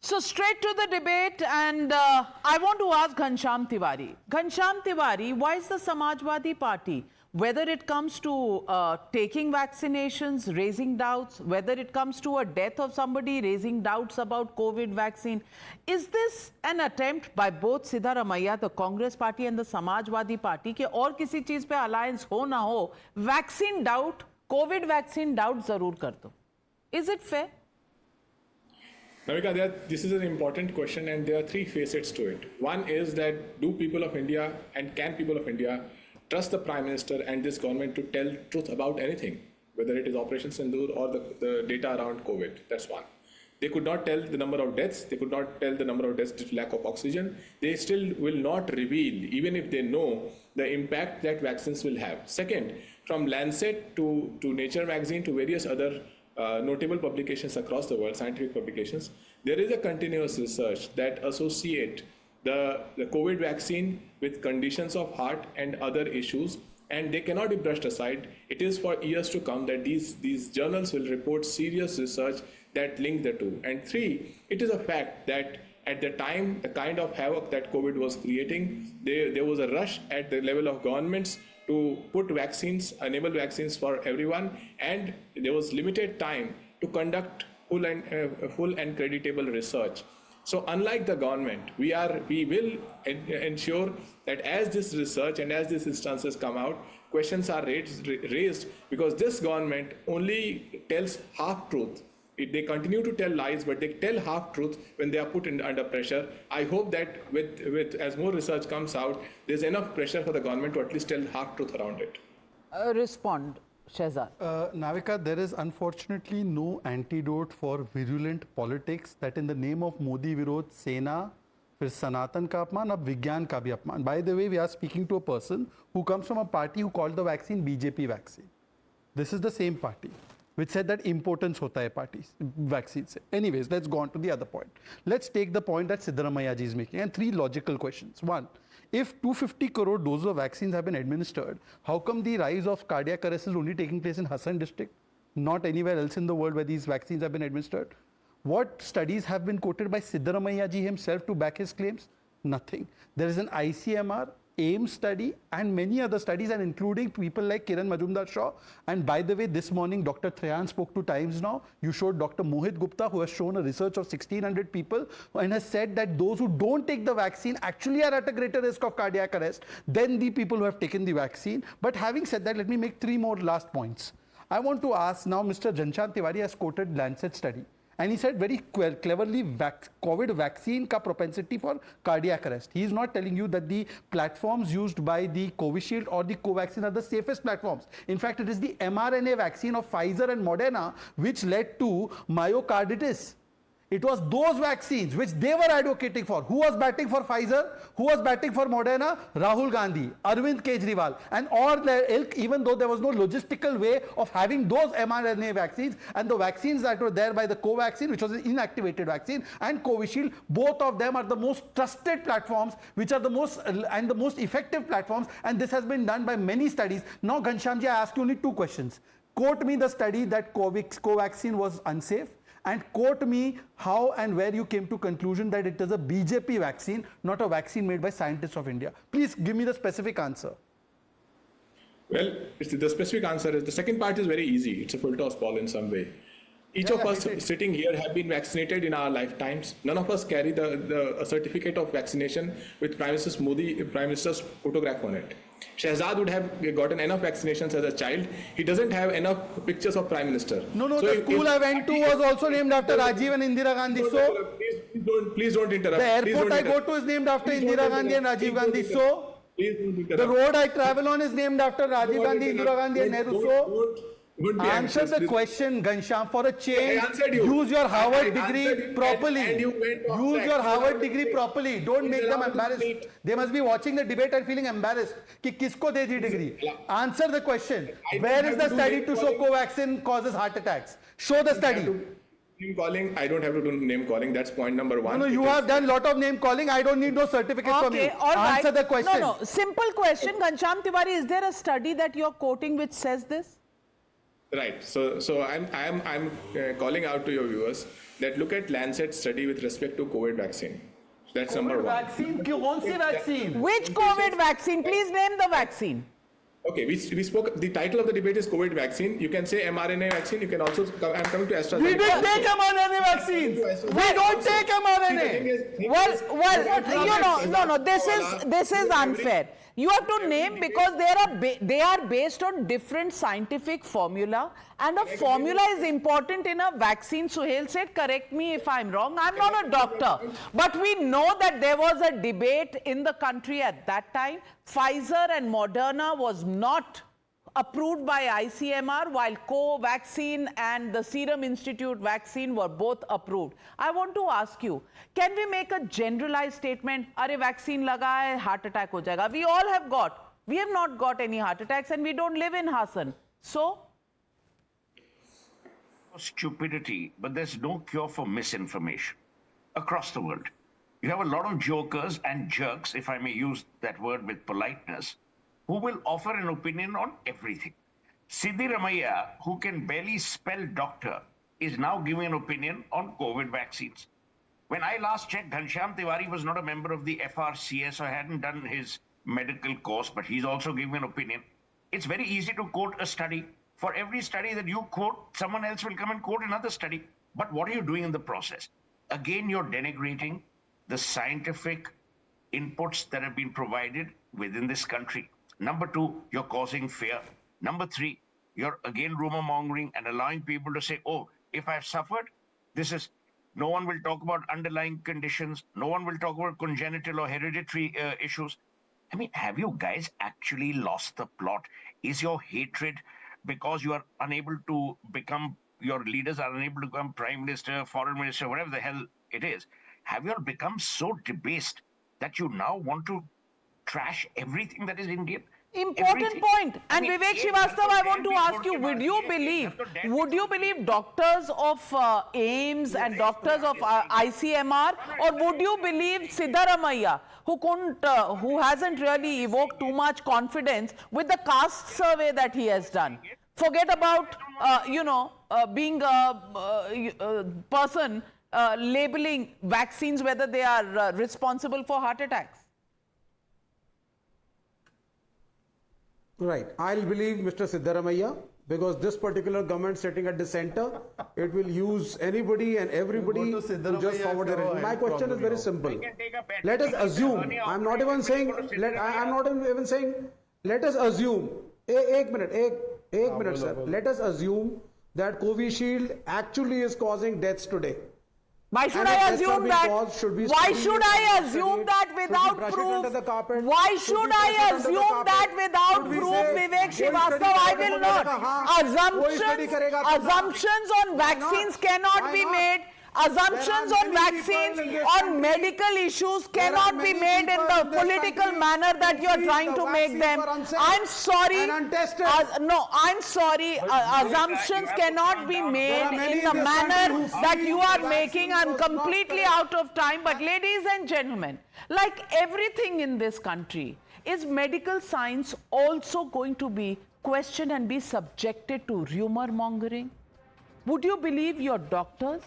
So straight to the debate, and I want to ask Ghanshyam Tiwari. Ghanshyam Tiwari, why is the Samajwadi Party, whether it comes to taking vaccinations, raising doubts, whether it comes to a death of somebody, raising doubts about COVID vaccine, is this an attempt by both Siddaramaiah, the Congress Party, and the Samajwadi Party, कि और किसी चीज पे alliance हो ना हो, vaccine doubt, COVID vaccine doubt जरूर कर दो? Is it fair? Navika, this is an important question, and there are three facets to it. One is that do people of India and can people of India trust the Prime Minister and this government to tell truth about anything, whether it is Operation Sindoor or the data around COVID? That's one. They could not tell the number of deaths. They could not tell the number of deaths due to lack of oxygen. They still will not reveal, even if they know the impact that vaccines will have. Second, from Lancet to Nature magazine to various other notable publications across the world, scientific publications, there is a continuous research that associate the COVID vaccine with conditions of heart and other issues, and they cannot be brushed aside. It is for years to come that these journals will report serious research that link the two. And three, it is a fact that at the time, the kind of havoc that COVID was creating, there was a rush at the level of governments to put vaccines, enable vaccines for everyone, and there was limited time to conduct full and creditable research. So unlike the government, we will ensure that as this research and as these instances come out, questions are raised, because this government only tells half-truth. They continue to tell lies, but they tell half-truth when they are put under pressure. I hope that with as more research comes out, there's enough pressure for the government to at least tell half-truth around it. Respond, Shehzad. Navika, there is unfortunately no antidote for virulent politics that in the name of Modi Virod Sena, फिर सनातन का अपमान, अब विज्ञान का भी अपमान. By the way, we are speaking to a person who comes from a party who called the vaccine BJP vaccine. This is the same party which said that importance hota hai parties, vaccines. Anyways, let's go on to the other point. Let's take the point that Siddaramaiah ji is making, and three logical questions. One, if 250 crore doses of vaccines have been administered, how come the rise of cardiac arrest is only taking place in Hassan district, not anywhere else in the world where these vaccines have been administered? What studies have been quoted by Siddaramaiah ji himself to back his claims? Nothing. There is an ICMR, AIM study, and many other studies, and including people like Kiran Majumdar-Shaw. And by the way, this morning, Dr. Trayan spoke to Times Now. You showed Dr. Mohit Gupta, who has shown a research of 1,600 people and has said that those who don't take the vaccine actually are at a greater risk of cardiac arrest than the people who have taken the vaccine. But having said that, let me make three more last points. I want to ask now, Mr. Ghanshyam Tiwari has quoted Lancet study. And he said very cleverly, COVID vaccine ka propensity for cardiac arrest. He is not telling you that the platforms used by the Covishield or the Covaxin are the safest platforms. In fact, it is the mRNA vaccine of Pfizer and Moderna which led to myocarditis. It was those vaccines which they were advocating for. Who was batting for Pfizer? Who was batting for Moderna? Rahul Gandhi, Arvind Kejriwal, and all their ilk, even though there was no logistical way of having those mRNA vaccines, and the vaccines that were there by the Covaxin, which was an inactivated vaccine, and Covishield, both of them are the most trusted platforms, which are the most effective platforms, and this has been done by many studies. Now, Ghanshyam ji, I ask you only two questions. Quote me the study that Covaxin was unsafe, and quote me how and where you came to conclusion that it is a BJP vaccine, not a vaccine made by scientists of India. Please give me the specific answer. Well, the specific answer is, the second part is very easy. It's a full toss ball in some way. Each of us sitting here have been vaccinated in our lifetimes. None of us carry the certificate of vaccination with Prime Minister's photograph on it. Shehzad would have gotten enough vaccinations as a child. He doesn't have enough pictures of Prime Minister. No, so the school I went to was also named after Rajiv and Indira Gandhi. So please don't interrupt. The airport I go to is named after Indira Gandhi and Rajiv Gandhi. So the road I travel on is named after Rajiv Gandhi, Indira Gandhi and Nehru. So answer the question, Ghanshyam. For a change, use your Harvard degree properly. Use your Harvard degree properly. Don't make them embarrassed. They must be watching the debate and feeling embarrassed. Ki kisko de di degree? Answer the question. Where is the study to show Covaxin causes heart attacks? Show the study. Name calling. I don't have to do name calling. That's point number one. No, you have done a lot of name calling. I don't need no certificate from you. All right. Answer the question. No. Simple question. Ghanshyam Tiwari, is there a study that you're quoting which says this? Right. So I'm calling out to your viewers that look at Lancet study with respect to COVID vaccine. That's number one. Vaccine? कौन सी vaccine? Which COVID vaccine? Please name the vaccine. Okay, we spoke, the title of the debate is COVID vaccine. You can say mRNA vaccine. You can also, I'm coming to AstraZeneca. We didn't take mRNA vaccine. We don't take mRNA. Well, this is unfair. You have to name because they are based on different scientific formula, and a formula is important in a vaccine. Suhail said, correct me if I'm wrong. I'm not a doctor, but we know that there was a debate in the country at that time. Pfizer and Moderna was not approved by ICMR, while Covaxin and the Serum Institute vaccine were both approved. I want to ask you, can we make a generalized statement, "Arey vaccine laga hai, heart attack ho jayega"? We have not got any heart attacks, and we don't live in Hassan. So? Stupidity, but there's no cure for misinformation across the world. You have a lot of jokers and jerks, if I may use that word with politeness, who will offer an opinion on everything. Siddaramaiah, who can barely spell doctor, is now giving an opinion on COVID vaccines. When I last checked, Ghanshyam Tiwari was not a member of the FRCS or hadn't done his medical course, but he's also giving an opinion. It's very easy to quote a study. For every study that you quote, someone else will come and quote another study. But what are you doing in the process? Again, you're denigrating the scientific inputs that have been provided within this country. Number two, you're causing fear. Number three, you're again rumor mongering and allowing people to say, oh, if I've suffered, this is, no one will talk about underlying conditions. No one will talk about congenital or hereditary issues. I mean, have you guys actually lost the plot? Is your hatred because you are unable to become, your leaders are unable to become prime minister, foreign minister, whatever the hell it is? Have you all become so debased that you now want to trash everything that is Indian? Important Everything. point. And I mean, Vivek Srivastava, I want to ask you, would you believe doctors of AIMS and doctors of ICMR, or would you believe Siddaramaiah, who hasn't really evoked too much confidence with the caste survey that he has done? Forget about, being a person labeling vaccines, whether they are responsible for heart attacks. Right. I'll believe Mr. Siddaramaiah because this particular government sitting at the center, it will use anybody and everybody to just forward their agenda. My question is very simple. Let us assume, I'm not even saying, let us assume, एक minute, sir. Let us assume that Covishield actually is causing deaths today. Why should I assume that? Why should I assume that without proof? Why should I assume that without proof, Vivek Srivastava? I will not. Assumptions on vaccines cannot be made. Assumptions on vaccines, on medical issues cannot be made in the political manner that you are trying to make them. I'm sorry. I'm sorry. Assumptions cannot be made in the manner that you are making. I'm completely out of time. But ladies and gentlemen, like everything in this country, is medical science also going to be questioned and be subjected to rumor mongering? Would you believe your doctors?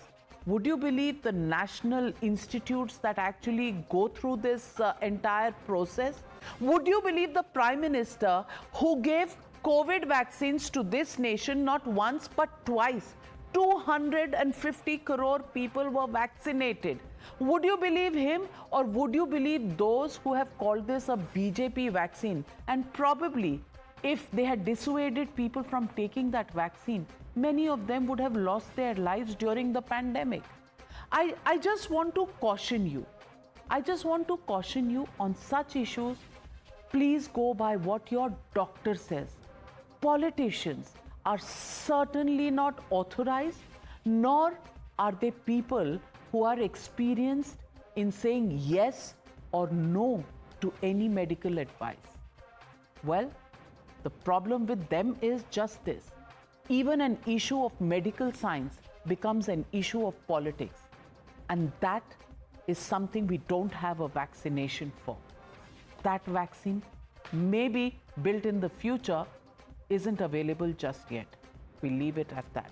Would you believe the national institutes that actually go through this entire process? Would you believe the Prime Minister who gave COVID vaccines to this nation not once but twice? 250 crore people were vaccinated. Would you believe him, or would you believe those who have called this a BJP vaccine? And probably, if they had dissuaded people from taking that vaccine, many of them would have lost their lives during the pandemic. I just want to caution you. I just want to caution you on such issues. Please go by what your doctor says. Politicians are certainly not authorized, nor are they people who are experienced in saying yes or no to any medical advice. Well, the problem with them is just this. Even an issue of medical science becomes an issue of politics. And that is something we don't have a vaccination for. That vaccine, maybe built in the future, isn't available just yet. We leave it at that.